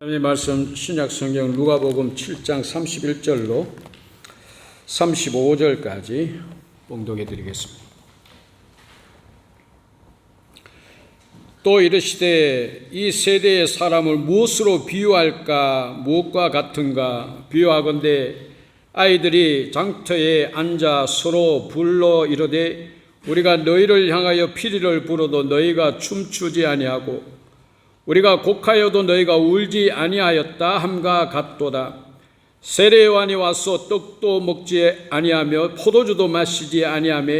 하나님의 말씀 신약성경 누가복음 7장 31절로 35절까지 봉독해 드리겠습니다. 또 이르시되 이 세대의 사람을 무엇으로 비유할까? 무엇과 같은가? 비유하건대 아이들이 장터에 앉아 서로 불러 이르되 우리가 너희를 향하여 피리를 불어도 너희가 춤추지 아니하고 우리가 곡하여도 너희가 울지 아니하였다 함과 같도다. 세례요한이 와서 떡도 먹지 아니하며 포도주도 마시지 아니하며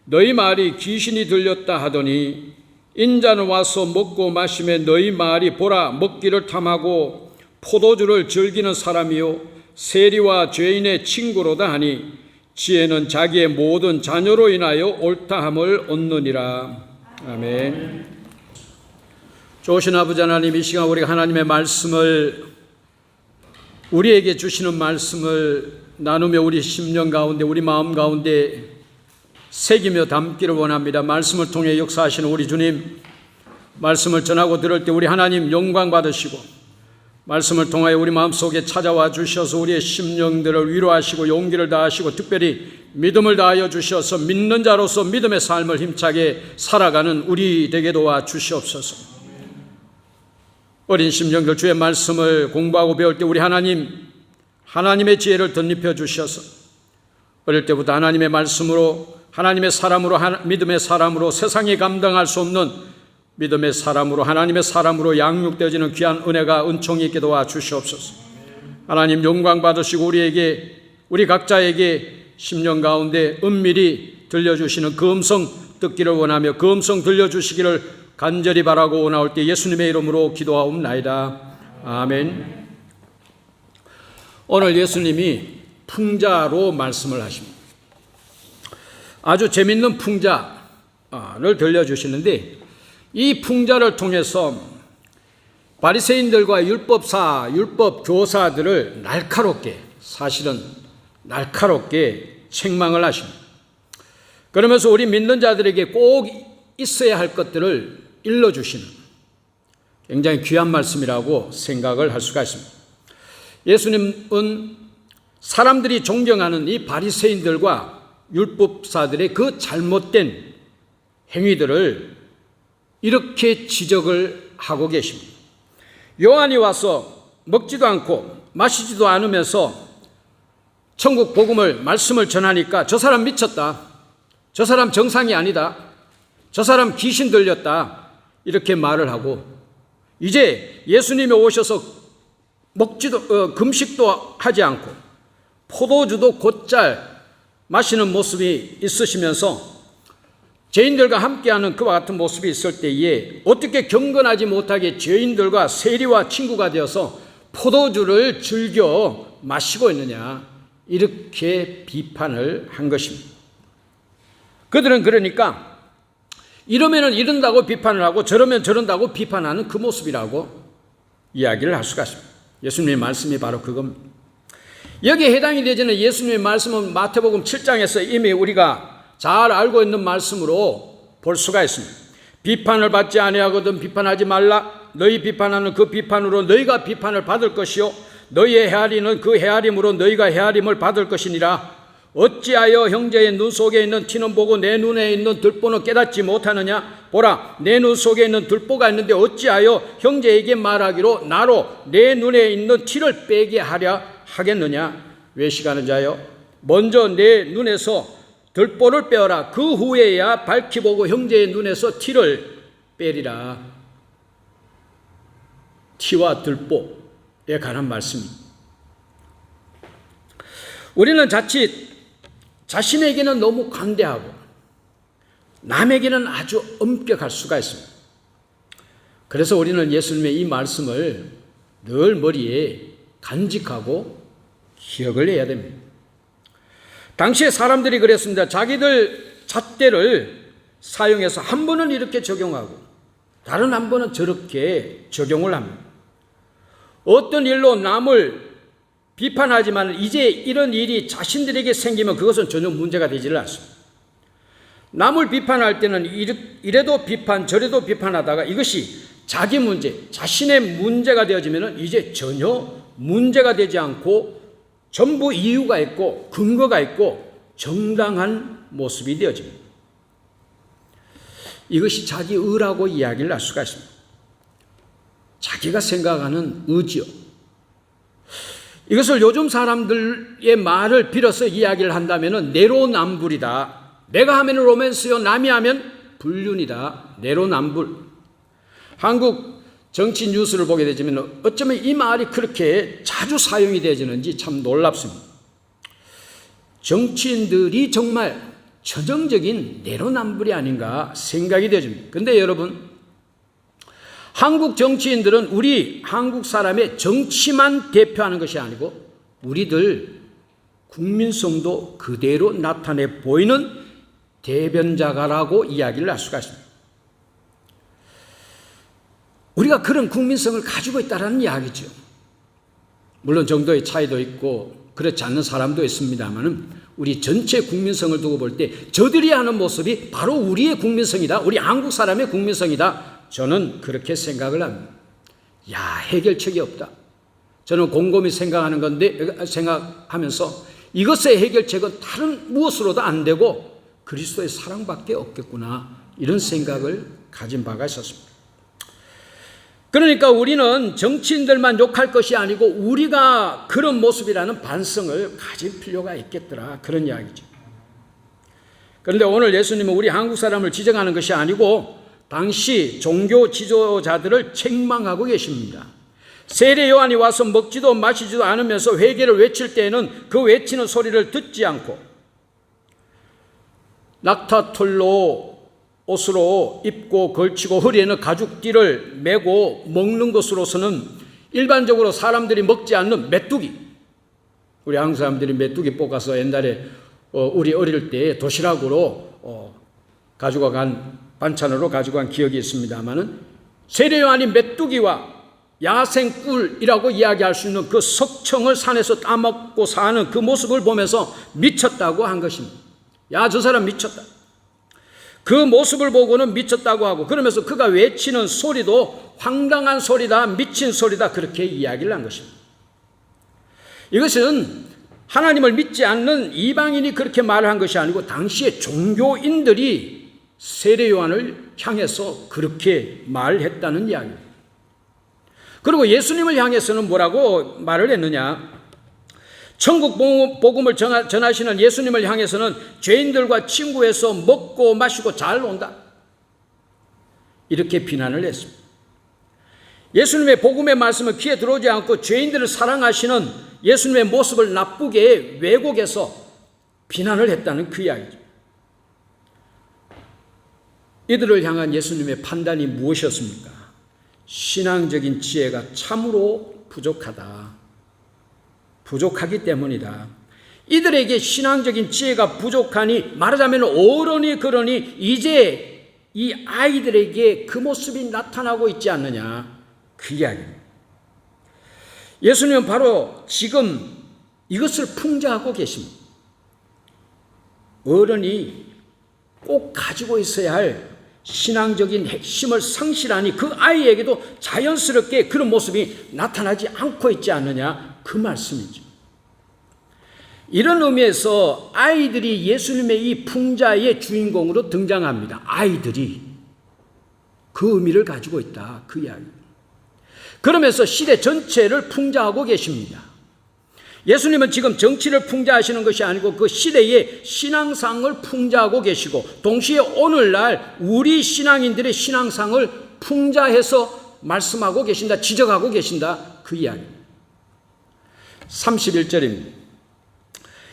너희 말이 귀신이 들렸다 하더니 인자는 와서 먹고 마시며 너희 말이 보라 먹기를 탐하고 포도주를 즐기는 사람이요 세리와 죄인의 친구로다 하니 지혜는 자기의 모든 자녀로 인하여 옳다함을 얻느니라. 아멘. 좋으신 아버지 하나님, 이 시간 우리가 하나님의 말씀을 우리에게 주시는 말씀을 나누며 우리 심령 가운데 우리 마음 가운데 새기며 담기를 원합니다. 말씀을 통해 역사하시는 우리 주님, 말씀을 전하고 들을 때 우리 하나님 영광 받으시고 말씀을 통하여 우리 마음속에 찾아와 주셔서 우리의 심령들을 위로하시고 용기를 다하시고 특별히 믿음을 다하여 주셔서 믿는 자로서 믿음의 삶을 힘차게 살아가는 우리 되게 도와 주시옵소서. 어린 심령들 주의 말씀을 공부하고 배울 때 우리 하나님의 지혜를 덧입혀 주셔서 어릴 때부터 하나님의 말씀으로 하나님의 사람으로 믿음의 사람으로 세상이 감당할 수 없는 믿음의 사람으로 하나님의 사람으로 양육되어지는 귀한 은혜가 은총이 있게 도와 주시옵소서. 하나님 영광 받으시고 우리 각자에게 심령 가운데 은밀히 들려주시는 그 음성 듣기를 원하며 그 음성 들려주시기를 간절히 바라고 나올 때 예수님의 이름으로 기도하옵나이다. 아멘. 오늘 예수님이 풍자로 말씀을 하십니다. 아주 재밌는 풍자를 들려주시는데 이 풍자를 통해서 바리새인들과 율법 교사들을 날카롭게 책망을 하십니다. 그러면서 우리 믿는 자들에게 꼭 있어야 할 것들을 일러주시는 굉장히 귀한 말씀이라고 생각을 할 수가 있습니다. 예수님은 사람들이 존경하는 이 바리새인들과 율법사들의 그 잘못된 행위들을 이렇게 지적을 하고 계십니다. 요한이 와서 먹지도 않고 마시지도 않으면서 천국 복음을 말씀을 전하니까 저 사람 미쳤다. 저 사람 정상이 아니다. 저 사람 귀신 들렸다. 이렇게 말을 하고 이제 예수님이 오셔서 금식도 하지 않고 포도주도 곧잘 마시는 모습이 있으시면서 죄인들과 함께하는 그와 같은 모습이 있을 때에 어떻게 경건하지 못하게 죄인들과 세리와 친구가 되어서 포도주를 즐겨 마시고 있느냐 이렇게 비판을 한 것입니다. 그들은 그러니까 이러면 이런다고 비판을 하고 저러면 저런다고 비판하는 그 모습이라고 이야기를 할 수가 있습니다. 예수님의 말씀이 바로 그겁니다. 여기에 해당이 되지는 예수님의 말씀은 마태복음 7장에서 이미 우리가 잘 알고 있는 말씀으로 볼 수가 있습니다. 비판을 받지 아니하거든 비판하지 말라. 너희 비판하는 그 비판으로 너희가 비판을 받을 것이요 너희의 헤아리는 그 헤아림으로 너희가 헤아림을 받을 것이니라. 어찌하여 형제의 눈 속에 있는 티는 보고 내 눈에 있는 들보는 깨닫지 못하느냐? 보라, 내 눈 속에 있는 들보가 있는데 어찌하여 형제에게 말하기로 나로 내 눈에 있는 티를 빼게 하려 하겠느냐? 외식하는 자여, 먼저 내 눈에서 들보를 빼어라. 그 후에야 밝히 보고 형제의 눈에서 티를 빼리라. 티와 들보에 관한 말씀입니다. 우리는 자칫 자신에게는 너무 관대하고 남에게는 아주 엄격할 수가 있습니다. 그래서 우리는 예수님의 이 말씀을 늘 머리에 간직하고 기억을 해야 됩니다. 당시에 사람들이 그랬습니다. 자기들 잣대를 사용해서 한 번은 이렇게 적용하고 다른 한 번은 저렇게 적용을 합니다. 어떤 일로 남을 비판하지만 이제 이런 일이 자신들에게 생기면 그것은 전혀 문제가 되지를 않습니다. 남을 비판할 때는 이래도 비판 저래도 비판하다가 이것이 자기 문제, 자신의 문제가 되어지면 이제 전혀 문제가 되지 않고 전부 이유가 있고 근거가 있고 정당한 모습이 되어집니다. 이것이 자기 의라고 이야기를 할 수가 있습니다. 자기가 생각하는 의지요. 이것을 요즘 사람들의 말을 빌어서 이야기를 한다면 내로남불이다. 내가 하면 로맨스요, 남이 하면 불륜이다. 내로남불. 한국 정치 뉴스를 보게 되지만 어쩌면 이 말이 그렇게 자주 사용이 되어지는지 참 놀랍습니다. 정치인들이 정말 전형적인 내로남불이 아닌가 생각이 되어집니다. 그런데 여러분, 한국 정치인들은 우리 한국 사람의 정치만 대표하는 것이 아니고 우리들 국민성도 그대로 나타내 보이는 대변자가라고 이야기를 할 수가 있습니다. 우리가 그런 국민성을 가지고 있다는 이야기죠. 물론 정도의 차이도 있고 그렇지 않는 사람도 있습니다만 우리 전체 국민성을 두고 볼 때 저들이 하는 모습이 바로 우리의 국민성이다. 우리 한국 사람의 국민성이다. 저는 그렇게 생각을 합니다. 해결책이 없다. 저는 곰곰이 생각하면서 이것의 해결책은 다른 무엇으로도 안 되고 그리스도의 사랑밖에 없겠구나. 이런 생각을 가진 바가 있었습니다. 그러니까 우리는 정치인들만 욕할 것이 아니고 우리가 그런 모습이라는 반성을 가질 필요가 있겠더라. 그런 이야기죠. 그런데 오늘 예수님은 우리 한국 사람을 지적하는 것이 아니고 당시 종교 지도자들을 책망하고 계십니다. 세례 요한이 와서 먹지도 마시지도 않으면서 회개를 외칠 때에는 그 외치는 소리를 듣지 않고 낙타털로 옷으로 입고 걸치고 허리에는 가죽띠를 메고 먹는 것으로서는 일반적으로 사람들이 먹지 않는 메뚜기, 우리 한국 사람들이 메뚜기 볶아서 옛날에 우리 어릴 때 도시락으로 가지고 간 반찬으로 가지고 간 기억이 있습니다만은 세례 요한이 메뚜기와 야생꿀이라고 이야기할 수 있는 그 석청을 산에서 따먹고 사는 그 모습을 보면서 미쳤다고 한 것입니다. 저 사람 미쳤다. 그 모습을 보고는 미쳤다고 하고 그러면서 그가 외치는 소리도 황당한 소리다, 미친 소리다 그렇게 이야기를 한 것입니다. 이것은 하나님을 믿지 않는 이방인이 그렇게 말을 한 것이 아니고 당시의 종교인들이 세례 요한을 향해서 그렇게 말했다는 이야기입니다. 그리고 예수님을 향해서는 뭐라고 말을 했느냐? 천국 복음을 전하시는 예수님을 향해서는 죄인들과 친구해서 먹고 마시고 잘 논다. 이렇게 비난을 했습니다. 예수님의 복음의 말씀은 귀에 들어오지 않고 죄인들을 사랑하시는 예수님의 모습을 나쁘게 왜곡해서 비난을 했다는 그 이야기죠. 이들을 향한 예수님의 판단이 무엇이었습니까? 신앙적인 지혜가 참으로 부족하기 때문이다. 이들에게 신앙적인 지혜가 부족하니 말하자면 어른이 그러니 이제 이 아이들에게 그 모습이 나타나고 있지 않느냐 그 이야기입니다. 예수님은 바로 지금 이것을 풍자하고 계십니다. 어른이 꼭 가지고 있어야 할 신앙적인 핵심을 상실하니 그 아이에게도 자연스럽게 그런 모습이 나타나지 않고 있지 않느냐 그 말씀이죠. 이런 의미에서 아이들이 예수님의 이 풍자의 주인공으로 등장합니다. 아이들이 그 의미를 가지고 있다 그 이야기입니다. 그러면서 시대 전체를 풍자하고 계십니다. 예수님은 지금 정치를 풍자하시는 것이 아니고 그 시대의 신앙상을 풍자하고 계시고 동시에 오늘날 우리 신앙인들의 신앙상을 풍자해서 말씀하고 계신다, 지적하고 계신다 그 이야기입니다. 31절입니다.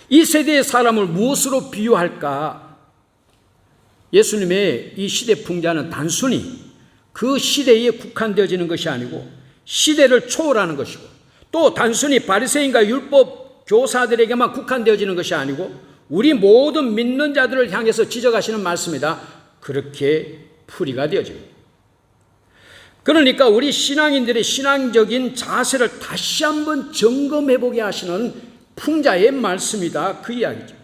이 세대의 사람을 무엇으로 비유할까? 예수님의 이 시대 풍자는 단순히 그 시대에 국한되어지는 것이 아니고 시대를 초월하는 것이고 또 단순히 바리새인과 율법 교사들에게만 국한되어지는 것이 아니고 우리 모든 믿는 자들을 향해서 지적하시는 말씀이다. 그렇게 풀이가 되어집니다. 그러니까 우리 신앙인들의 신앙적인 자세를 다시 한번 점검해보게 하시는 풍자의 말씀이다. 그 이야기죠.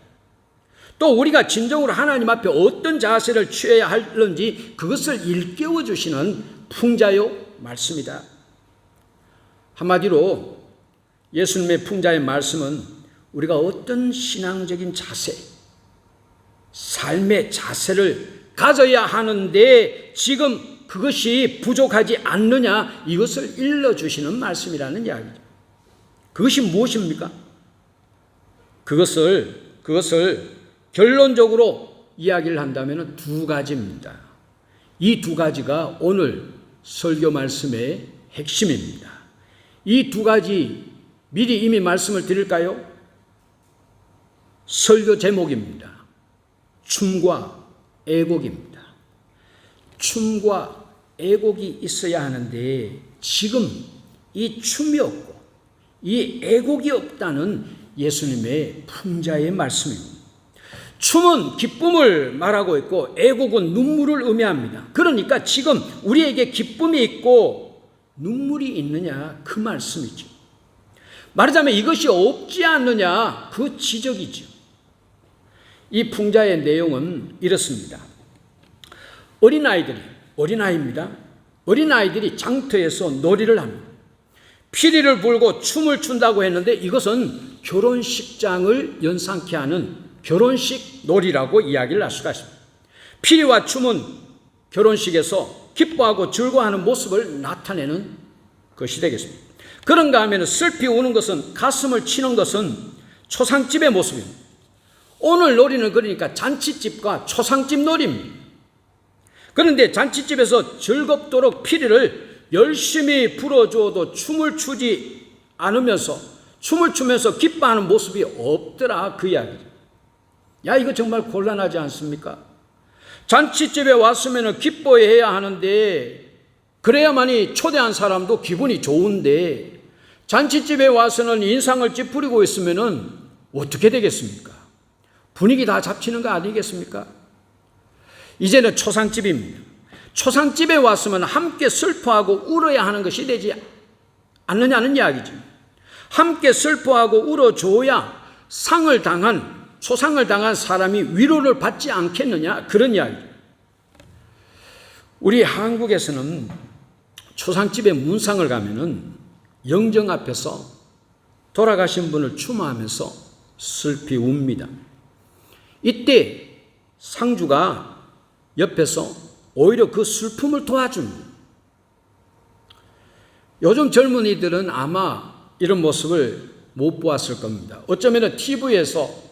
또 우리가 진정으로 하나님 앞에 어떤 자세를 취해야 하는지 그것을 일깨워 주시는 풍자요 말씀이다. 한마디로 예수님의 풍자의 말씀은 우리가 어떤 신앙적인 자세, 삶의 자세를 가져야 하는데 지금 그것이 부족하지 않느냐, 이것을 일러주시는 말씀이라는 이야기죠. 그것이 무엇입니까? 그것을 결론적으로 이야기를 한다면 두 가지입니다. 이 두 가지가 오늘 설교 말씀의 핵심입니다. 이 두 가지 미리 이미 말씀을 드릴까요? 설교 제목입니다. 춤과 애곡입니다. 춤과 애곡이 있어야 하는데 지금 이 춤이 없고 이 애곡이 없다는 예수님의 풍자의 말씀입니다. 춤은 기쁨을 말하고 있고 애곡은 눈물을 의미합니다. 그러니까 지금 우리에게 기쁨이 있고 눈물이 있느냐, 그 말씀이죠. 말하자면 이것이 없지 않느냐, 그 지적이죠. 이 풍자의 내용은 이렇습니다. 어린아이들이 장터에서 놀이를 합니다. 피리를 불고 춤을 춘다고 했는데 이것은 결혼식장을 연상케 하는 결혼식 놀이라고 이야기를 할 수가 있습니다. 피리와 춤은 결혼식에서 기뻐하고 즐거워하는 모습을 나타내는 것이 되겠습니다. 그런가 하면 슬피 우는 것은, 가슴을 치는 것은 초상집의 모습입니다. 오늘 놀이는 그러니까 잔치집과 초상집 놀이입니다. 그런데 잔치집에서 즐겁도록 피리를 열심히 불어주어도 춤을 추지 않으면서, 춤을 추면서 기뻐하는 모습이 없더라, 그 이야기죠. 야, 이거 정말 곤란하지 않습니까? 잔치집에 왔으면 기뻐해야 하는데, 그래야만이 초대한 사람도 기분이 좋은데, 잔치집에 와서는 인상을 찌푸리고 있으면 어떻게 되겠습니까? 분위기 다 잡치는 거 아니겠습니까? 이제는 초상집입니다. 초상집에 왔으면 함께 슬퍼하고 울어야 하는 것이 되지 않느냐는 이야기죠. 함께 슬퍼하고 울어줘야 초상을 당한 사람이 위로를 받지 않겠느냐, 그런 이야기죠. 우리 한국에서는 초상집에 문상을 가면은 영정 앞에서 돌아가신 분을 추모하면서 슬피 웁니다. 이때 상주가 옆에서 오히려 그 슬픔을 도와줍니다. 요즘 젊은이들은 아마 이런 모습을 못 보았을 겁니다. 어쩌면 TV에서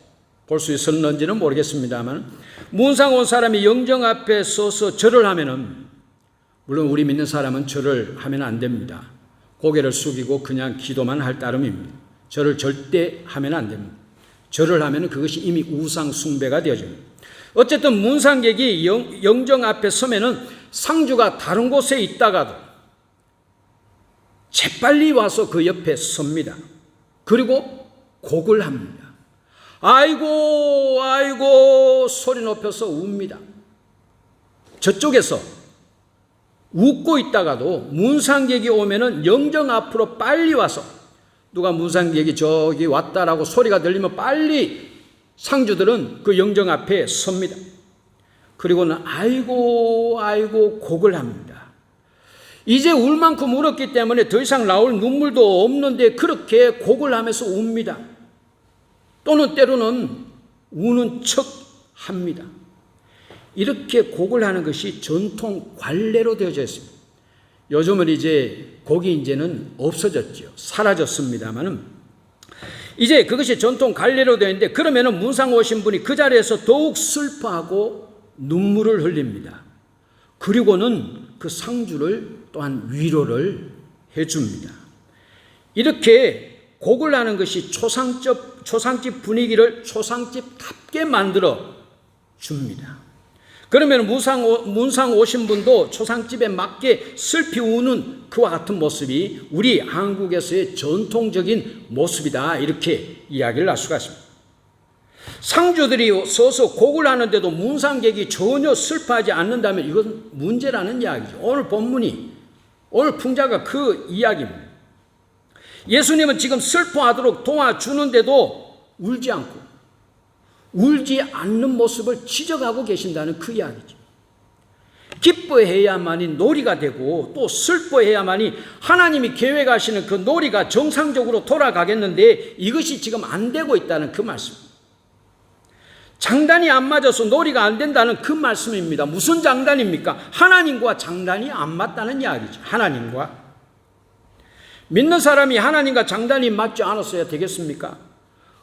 볼 수 있었는지는 모르겠습니다만, 문상 온 사람이 영정 앞에 서서 절을 하면은, 물론 우리 믿는 사람은 절을 하면 안 됩니다. 고개를 숙이고 그냥 기도만 할 따름입니다. 절을 절대 하면 안 됩니다. 절을 하면 그것이 이미 우상 숭배가 되어집니다. 어쨌든 문상객이 영정 앞에 서면은 상주가 다른 곳에 있다가도 재빨리 와서 그 옆에 섭니다. 그리고 곡을 합니다. 아이고 아이고 소리 높여서 웁니다. 저쪽에서 웃고 있다가도 문상객이 오면은 영정 앞으로 빨리 와서, 누가 문상객이 저기 왔다라고 소리가 들리면 빨리 상주들은 그 영정 앞에 섭니다. 그리고는 아이고 아이고 곡을 합니다. 이제 울 만큼 울었기 때문에 더 이상 나올 눈물도 없는데 그렇게 곡을 하면서 웁니다. 또는 때로는 우는 척 합니다. 이렇게 곡을 하는 것이 전통 관례로 되어져 있습니다. 요즘은 이제 곡이 이제는 없어졌죠. 사라졌습니다만은 이제 그것이 전통 관례로 되어 있는데, 그러면은 문상 오신 분이 그 자리에서 더욱 슬퍼하고 눈물을 흘립니다. 그리고는 그 상주를 또한 위로를 해줍니다. 이렇게 곡을 하는 것이 초상집 분위기를 초상집답게 만들어 줍니다. 그러면 문상 오신 분도 초상집에 맞게 슬피 우는 그와 같은 모습이 우리 한국에서의 전통적인 모습이다, 이렇게 이야기를 할 수가 있습니다. 상주들이 서서 곡을 하는데도 문상객이 전혀 슬퍼하지 않는다면 이건 문제라는 이야기죠. 오늘 풍자가 그 이야기입니다. 예수님은 지금 슬퍼하도록 도와주는데도 울지 않고, 울지 않는 모습을 지적하고 계신다는 그 이야기죠. 기뻐해야만이 놀이가 되고 또 슬퍼해야만이 하나님이 계획하시는 그 놀이가 정상적으로 돌아가겠는데 이것이 지금 안 되고 있다는 그 말씀입니다. 장단이 안 맞아서 놀이가 안 된다는 그 말씀입니다. 무슨 장단입니까? 하나님과 장단이 안 맞다는 이야기죠. 하나님과. 믿는 사람이 하나님과 장단이 맞지 않았어야 되겠습니까?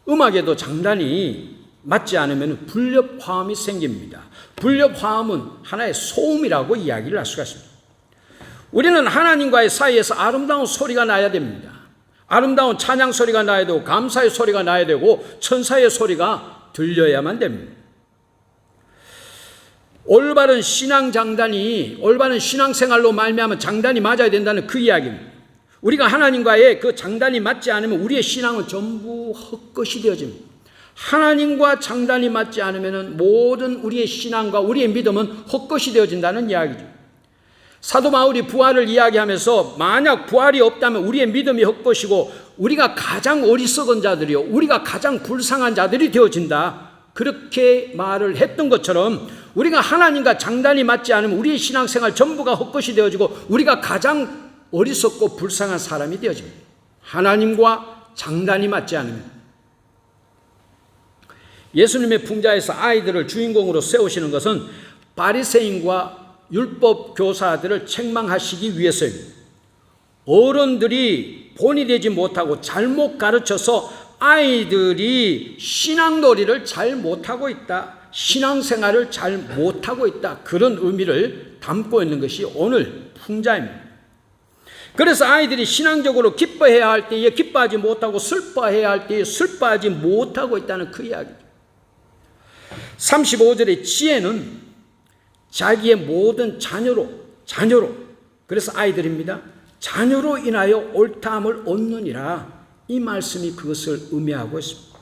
음악에도 장단이 맞지 않으면 불협화음이 생깁니다. 불협화음은 하나의 소음이라고 이야기를 할 수가 있습니다. 우리는 하나님과의 사이에서 아름다운 소리가 나야 됩니다. 아름다운 찬양 소리가 나야 되고 감사의 소리가 나야 되고 천사의 소리가 들려야만 됩니다. 올바른 신앙생활로 말미암아 장단이 맞아야 된다는 그 이야기입니다. 우리가 하나님과의 그 장단이 맞지 않으면 우리의 신앙은 전부 헛것이 되어집니다. 하나님과 장단이 맞지 않으면 모든 우리의 신앙과 우리의 믿음은 헛것이 되어진다는 이야기죠. 사도 바울이 부활을 이야기하면서 만약 부활이 없다면 우리의 믿음이 헛것이고 우리가 가장 어리석은 자들이요 우리가 가장 불쌍한 자들이 되어진다. 그렇게 말을 했던 것처럼 우리가 하나님과 장단이 맞지 않으면 우리의 신앙생활 전부가 헛것이 되어지고 우리가 가장 어리석고 불쌍한 사람이 되어집니다. 하나님과 장단이 맞지 않으면. 예수님의 풍자에서 아이들을 주인공으로 세우시는 것은 바리새인과 율법 교사들을 책망하시기 위해서입니다. 어른들이 본이 되지 못하고 잘못 가르쳐서 아이들이 신앙놀이를 잘 못하고 있다. 신앙생활을 잘 못하고 있다. 그런 의미를 담고 있는 것이 오늘 풍자입니다. 그래서 아이들이 신앙적으로 기뻐해야 할 때에 기뻐하지 못하고 슬퍼해야 할 때에 슬퍼하지 못하고 있다는 그 이야기죠. 35절의 지혜는 자기의 모든 자녀로 그래서 아이들입니다. 자녀로 인하여 옳다함을 얻느니라. 이 말씀이 그것을 의미하고 있습니다.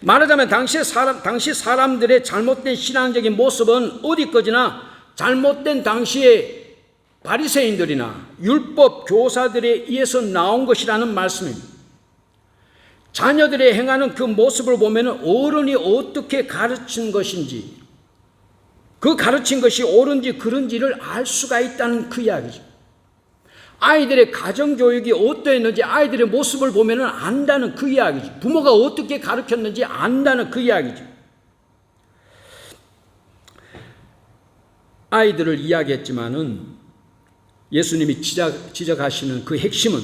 말하자면 당시 사람들의 잘못된 신앙적인 모습은 어디까지나 잘못된 당시의 바리새인들이나 율법 교사들에 의해서 나온 것이라는 말씀입니다. 자녀들의 행하는 그 모습을 보면 어른이 어떻게 가르친 것인지 그 가르친 것이 옳은지 그른지를 알 수가 있다는 그 이야기죠. 아이들의 가정교육이 어떠했는지 아이들의 모습을 보면 안다는 그 이야기죠. 부모가 어떻게 가르쳤는지 안다는 그 이야기죠. 아이들을 이야기했지만은 예수님이 지적하시는 그 핵심은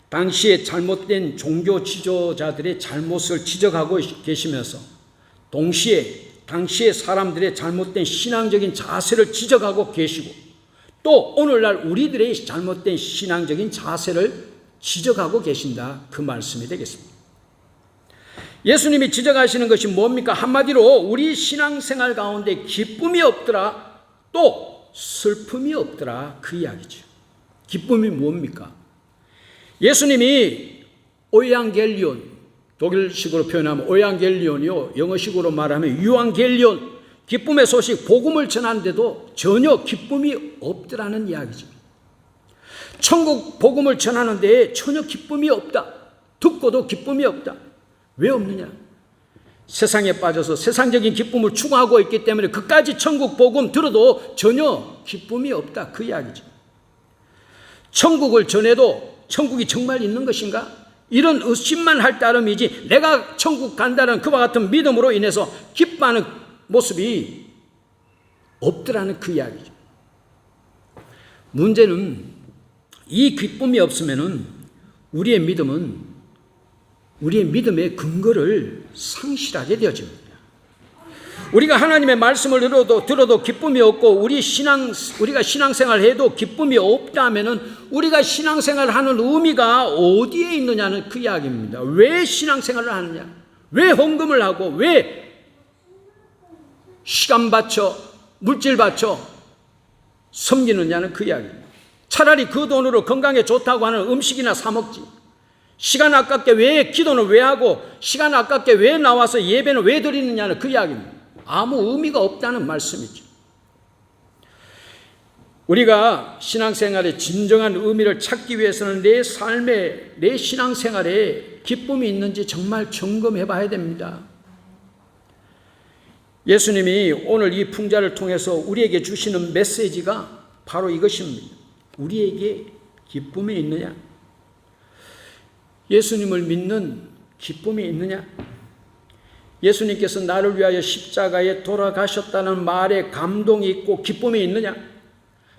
당시의 잘못된 종교 지도자들의 잘못을 지적하고 계시면서 동시에 당시의 사람들의 잘못된 신앙적인 자세를 지적하고 계시고 또 오늘날 우리들의 잘못된 신앙적인 자세를 지적하고 계신다. 그 말씀이 되겠습니다. 예수님이 지적하시는 것이 뭡니까? 한마디로 우리 신앙생활 가운데 기쁨이 없더라 또 슬픔이 없더라 그 이야기죠. 기쁨이 뭡니까? 예수님이 오이앙겔리온, 독일식으로 표현하면 오이앙겔리온이요 영어식으로 말하면 유앙겔리온, 기쁨의 소식 복음을 전하는데도 전혀 기쁨이 없더라는 이야기죠. 천국 복음을 전하는데 전혀 기쁨이 없다. 듣고도 기쁨이 없다. 왜 없느냐? 세상에 빠져서 세상적인 기쁨을 추구하고 있기 때문에 그까지 천국 복음 들어도 전혀 기쁨이 없다. 그 이야기죠. 천국을 전해도 천국이 정말 있는 것인가? 이런 의심만 할 따름이지 내가 천국 간다는 그와 같은 믿음으로 인해서 기뻐하는 모습이 없더라는 그 이야기죠. 문제는 이 기쁨이 없으면은 우리의 믿음의 근거를 상실하게 되어집니다. 우리가 하나님의 말씀을 들어도 기쁨이 없고 우리가 신앙생활 해도 기쁨이 없다면은 우리가 신앙생활을 하는 의미가 어디에 있느냐는 그 이야기입니다. 왜 신앙생활을 하느냐? 왜 헌금을 하고 왜 시간 바쳐 물질 바쳐 섬기느냐는 그 이야기입니다. 차라리 그 돈으로 건강에 좋다고 하는 음식이나 사 먹지. 시간 아깝게 왜 기도는 왜 하고 시간 아깝게 왜 나와서 예배는 왜 드리느냐는 그 이야기입니다. 아무 의미가 없다는 말씀이죠. 우리가 신앙생활의 진정한 의미를 찾기 위해서는 내 삶에 내 신앙생활에 기쁨이 있는지 정말 점검해 봐야 됩니다. 예수님이 오늘 이 풍자를 통해서 우리에게 주시는 메시지가 바로 이것입니다. 우리에게 기쁨이 있느냐? 예수님을 믿는 기쁨이 있느냐? 예수님께서 나를 위하여 십자가에 돌아가셨다는 말에 감동이 있고 기쁨이 있느냐?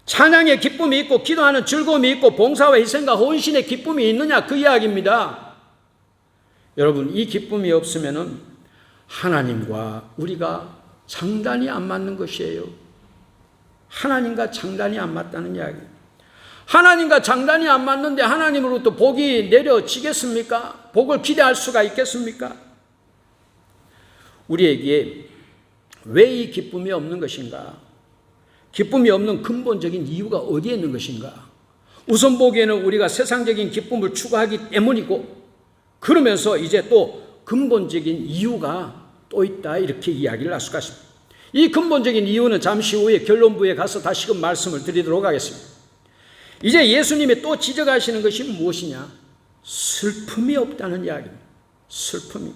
찬양의 기쁨이 있고 기도하는 즐거움이 있고 봉사와 희생과 헌신의 기쁨이 있느냐? 그 이야기입니다. 여러분, 이 기쁨이 없으면은 하나님과 우리가 장단이 안 맞는 것이에요. 하나님과 장단이 안 맞다는 이야기. 하나님과 장단이 안 맞는데 하나님으로부터 복이 내려지겠습니까? 복을 기대할 수가 있겠습니까? 우리에게 왜 이 기쁨이 없는 것인가? 기쁨이 없는 근본적인 이유가 어디에 있는 것인가? 우선 보기에는 우리가 세상적인 기쁨을 추구하기 때문이고, 그러면서 이제 또 근본적인 이유가 또 있다, 이렇게 이야기를 할 수가 있습니다. 이 근본적인 이유는 잠시 후에 결론부에 가서 다시금 말씀을 드리도록 하겠습니다. 이제 예수님이 또 지적하시는 것이 무엇이냐? 슬픔이 없다는 이야기입니다. 슬픔이.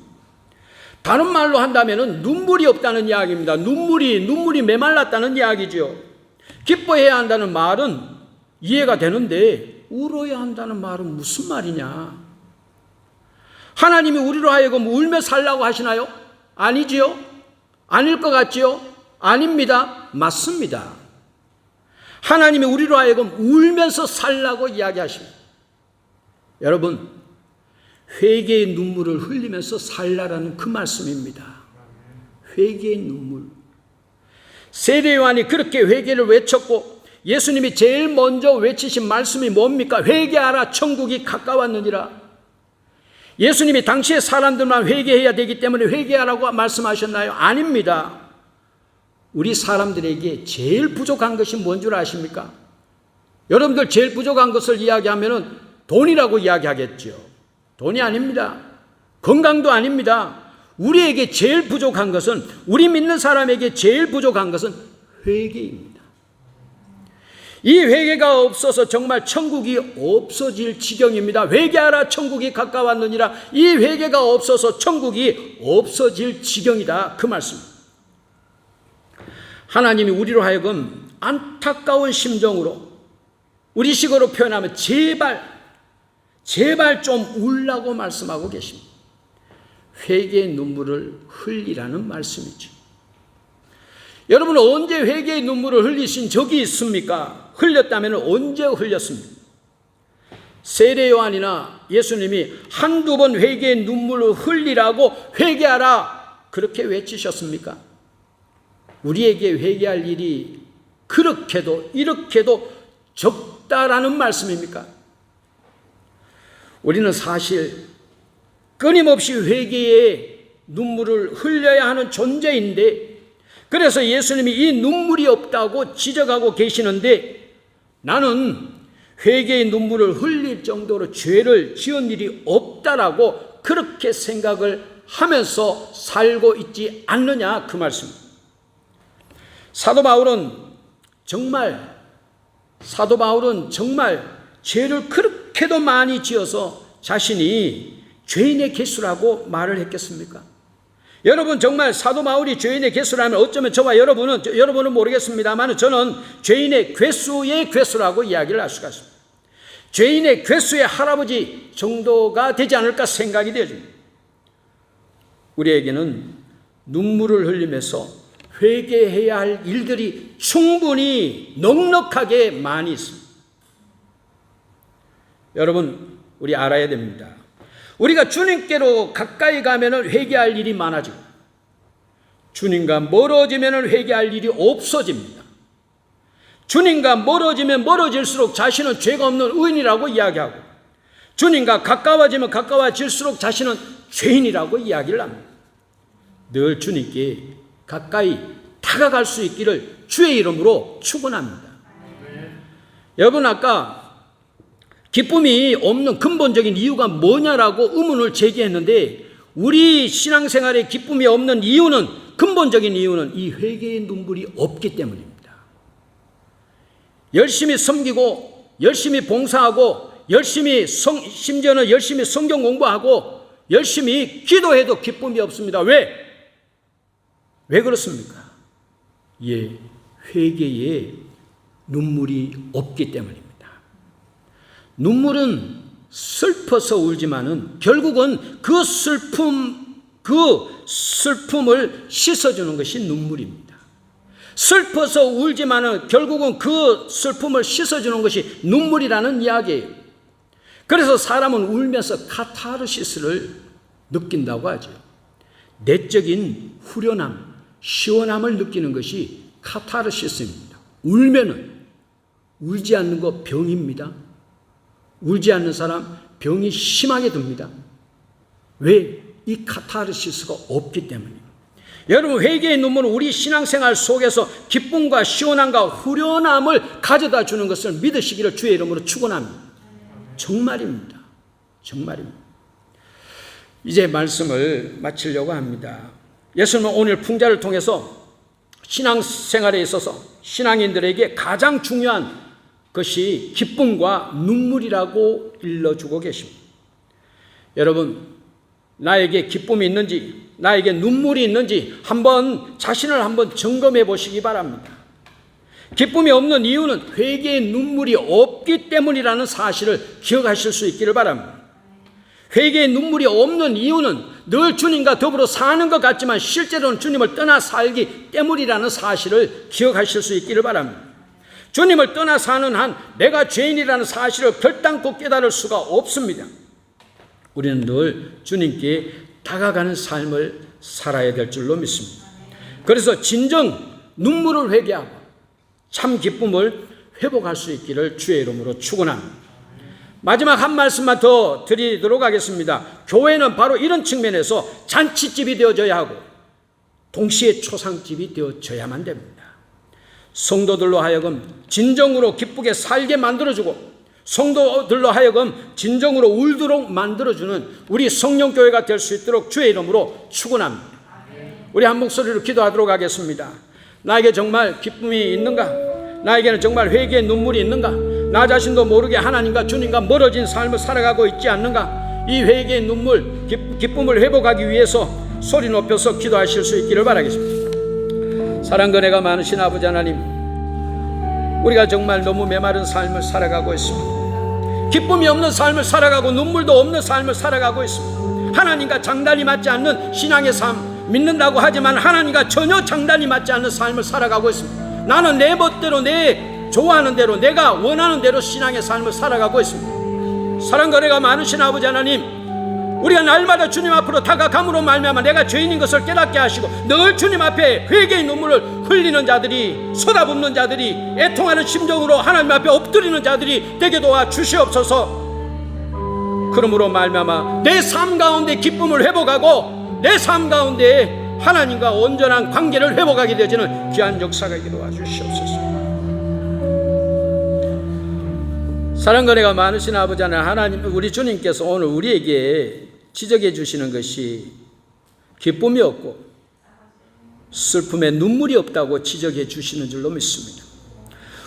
다른 말로 한다면 눈물이 없다는 이야기입니다. 눈물이 메말랐다는 이야기죠. 기뻐해야 한다는 말은 이해가 되는데 울어야 한다는 말은 무슨 말이냐? 하나님이 우리로 하여금 울며 살라고 하시나요? 아니지요? 아닐 것 같지요? 아닙니다. 맞습니다. 하나님이 우리로 하여금 울면서 살라고 이야기하십니다. 여러분, 회개의 눈물을 흘리면서 살라라는 그 말씀입니다. 회개의 눈물. 세례 요한이 그렇게 회개를 외쳤고 예수님이 제일 먼저 외치신 말씀이 뭡니까? 회개하라, 천국이 가까웠느니라. 예수님이 당시에 사람들만 회개해야 되기 때문에 회개하라고 말씀하셨나요? 아닙니다. 우리 사람들에게 제일 부족한 것이 뭔 줄 아십니까? 여러분들 제일 부족한 것을 이야기하면 돈이라고 이야기하겠죠. 돈이 아닙니다. 건강도 아닙니다. 우리에게 제일 부족한 것은, 우리 믿는 사람에게 제일 부족한 것은 회개입니다. 이 회개가 없어서 정말 천국이 없어질 지경입니다. 회개하라, 천국이 가까웠느니라. 이 회개가 없어서 천국이 없어질 지경이다, 그 말씀입니다. 하나님이 우리로 하여금 안타까운 심정으로, 우리식으로 표현하면 제발 좀 울라고 말씀하고 계십니다. 회개의 눈물을 흘리라는 말씀이죠. 여러분은 언제 회개의 눈물을 흘리신 적이 있습니까? 흘렸다면 언제 흘렸습니까? 세례 요한이나 예수님이 한두 번 회개의 눈물을 흘리라고 회개하라 그렇게 외치셨습니까? 우리에게 회개할 일이 그렇게도 이렇게도 적다라는 말씀입니까? 우리는 사실 끊임없이 회개의 눈물을 흘려야 하는 존재인데, 그래서 예수님이 이 눈물이 없다고 지적하고 계시는데, 나는 회개의 눈물을 흘릴 정도로 죄를 지은 일이 없다라고 그렇게 생각을 하면서 살고 있지 않느냐, 그 말씀입니다. 사도 바울은 정말 죄를 그렇게도 많이 지어서 자신이 죄인의 개수라고 말을 했겠습니까? 여러분, 정말 사도 바울이 죄인의 개수라면 어쩌면 저와 여러분은 모르겠습니다만 저는 죄인의 괴수의 괴수라고 이야기를 할 수가 있습니다. 죄인의 괴수의 할아버지 정도가 되지 않을까 생각이 되어집니다. 우리에게는 눈물을 흘리면서 회개해야 할 일들이 충분히 넉넉하게 많이 있습니다. 여러분, 우리 알아야 됩니다. 우리가 주님께로 가까이 가면 회개할 일이 많아지고, 주님과 멀어지면 회개할 일이 없어집니다. 주님과 멀어지면 멀어질수록 자신은 죄가 없는 의인이라고 이야기하고, 주님과 가까워지면 가까워질수록 자신은 죄인이라고 이야기를 합니다. 늘 주님께 가까이 다가갈 수 있기를 주의 이름으로 축원합니다. 여러분, 아까 기쁨이 없는 근본적인 이유가 뭐냐라고 의문을 제기했는데, 우리 신앙생활에 기쁨이 없는 이유는, 근본적인 이유는 이 회개의 눈물이 없기 때문입니다. 열심히 섬기고 열심히 봉사하고 심지어는 열심히 성경 공부하고 열심히 기도해도 기쁨이 없습니다. 왜? 왜 그렇습니까? 예, 회개에 눈물이 없기 때문입니다. 눈물은 슬퍼서 울지만은 결국은 그 슬픔을 씻어주는 것이 눈물입니다. 슬퍼서 울지만은 결국은 그 슬픔을 씻어주는 것이 눈물이라는 이야기예요. 그래서 사람은 울면서 카타르시스를 느낀다고 하죠. 내적인 후련함, 시원함을 느끼는 것이 카타르시스입니다. 울면은, 울지 않는 거 병입니다. 울지 않는 사람 병이 심하게 듭니다. 왜? 이 카타르시스가 없기 때문입니다. 여러분, 회개의 눈물은 우리 신앙생활 속에서 기쁨과 시원함과 후련함을 가져다 주는 것을 믿으시기를 주의 이름으로 축원합니다. 정말입니다. 정말입니다. 이제 말씀을 마치려고 합니다. 예수님은 오늘 풍자를 통해서 신앙생활에 있어서 신앙인들에게 가장 중요한 것이 기쁨과 눈물이라고 일러주고 계십니다. 여러분, 나에게 기쁨이 있는지, 나에게 눈물이 있는지 자신을 한번 점검해 보시기 바랍니다. 기쁨이 없는 이유는 회개의 눈물이 없기 때문이라는 사실을 기억하실 수 있기를 바랍니다. 회개의 눈물이 없는 이유는 늘 주님과 더불어 사는 것 같지만 실제로는 주님을 떠나 살기 때문이라는 사실을 기억하실 수 있기를 바랍니다. 주님을 떠나 사는 한 내가 죄인이라는 사실을 결단코 깨달을 수가 없습니다. 우리는 늘 주님께 다가가는 삶을 살아야 될 줄로 믿습니다. 그래서 진정 눈물을 회개하고 참 기쁨을 회복할 수 있기를 주의 이름으로 축원합니다. 마지막 한 말씀만 더 드리도록 하겠습니다. 교회는 바로 이런 측면에서 잔치집이 되어져야 하고 동시에 초상집이 되어져야만 됩니다. 성도들로 하여금 진정으로 기쁘게 살게 만들어주고 성도들로 하여금 진정으로 울도록 만들어주는 우리 성령교회가 될 수 있도록 주의 이름으로 축원합니다. 우리 한 목소리로 기도하도록 하겠습니다. 나에게 정말 기쁨이 있는가? 나에게는 정말 회개의 눈물이 있는가? 나 자신도 모르게 하나님과 주님과 멀어진 삶을 살아가고 있지 않는가? 이 회개의 눈물, 기쁨을 회복하기 위해서 소리 높여서 기도하실 수 있기를 바라겠습니다. 사랑과 은혜가 많으신 아버지 하나님, 우리가 정말 너무 메마른 삶을 살아가고 있습니다. 기쁨이 없는 삶을 살아가고 눈물도 없는 삶을 살아가고 있습니다. 하나님과 장단이 맞지 않는 신앙의 삶, 믿는다고 하지만 하나님과 전혀 장단이 맞지 않는 삶을 살아가고 있습니다. 나는 내 멋대로, 내 좋아하는 대로, 내가 원하는 대로 신앙의 삶을 살아가고 있습니다. 사랑과 은혜가 많으신 아버지 하나님, 우리가 날마다 주님 앞으로 다가감으로 말미암아 내가 죄인인 것을 깨닫게 하시고 늘 주님 앞에 회개의 눈물을 흘리는 자들이, 쏟아붓는 자들이, 애통하는 심정으로 하나님 앞에 엎드리는 자들이 되게 도와 주시옵소서. 그러므로 말미암아 내 삶 가운데 기쁨을 회복하고 내 삶 가운데 하나님과 온전한 관계를 회복하게 되어지는 귀한 역사가 있게 도와주시옵소서. 사랑과 은혜가 많으신 아버지 하나님, 우리 주님께서 오늘 우리에게 지적해 주시는 것이 기쁨이 없고 슬픔에 눈물이 없다고 지적해 주시는 줄로 믿습니다.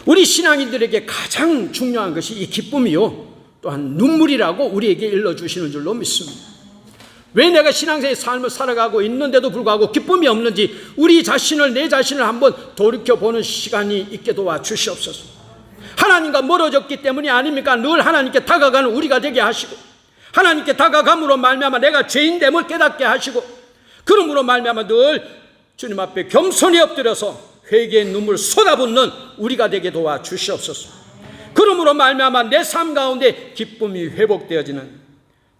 우리 신앙인들에게 가장 중요한 것이 이 기쁨이요 또한 눈물이라고 우리에게 일러주시는 줄로 믿습니다. 왜 내가 신앙생의 삶을 살아가고 있는데도 불구하고 기쁨이 없는지 우리 자신을, 내 자신을 한번 돌이켜보는 시간이 있게 도와주시옵소서. 하나님과 멀어졌기 때문이 아닙니까? 늘 하나님께 다가가는 우리가 되게 하시고 하나님께 다가감으로 말미암아 내가 죄인됨을 깨닫게 하시고 그러므로 말미암아 늘 주님 앞에 겸손히 엎드려서 회개의 눈물 쏟아붓는 우리가 되게 도와주시옵소서. 그러므로 말미암아 내 삶 가운데 기쁨이 회복되어지는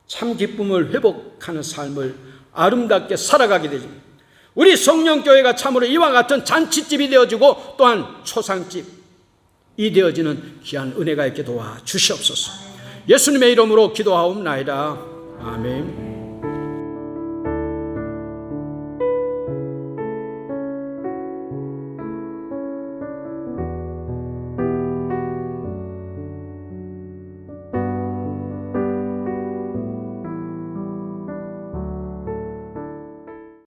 참 기쁨을 회복하는 삶을 아름답게 살아가게 되지 우리 성령교회가 참으로 이와 같은 잔치집이 되어지고 또한 초상집 이 되어지는 귀한 은혜가 있게 도와주시옵소서. 예수님의 이름으로 기도하옵나이다. 아멘.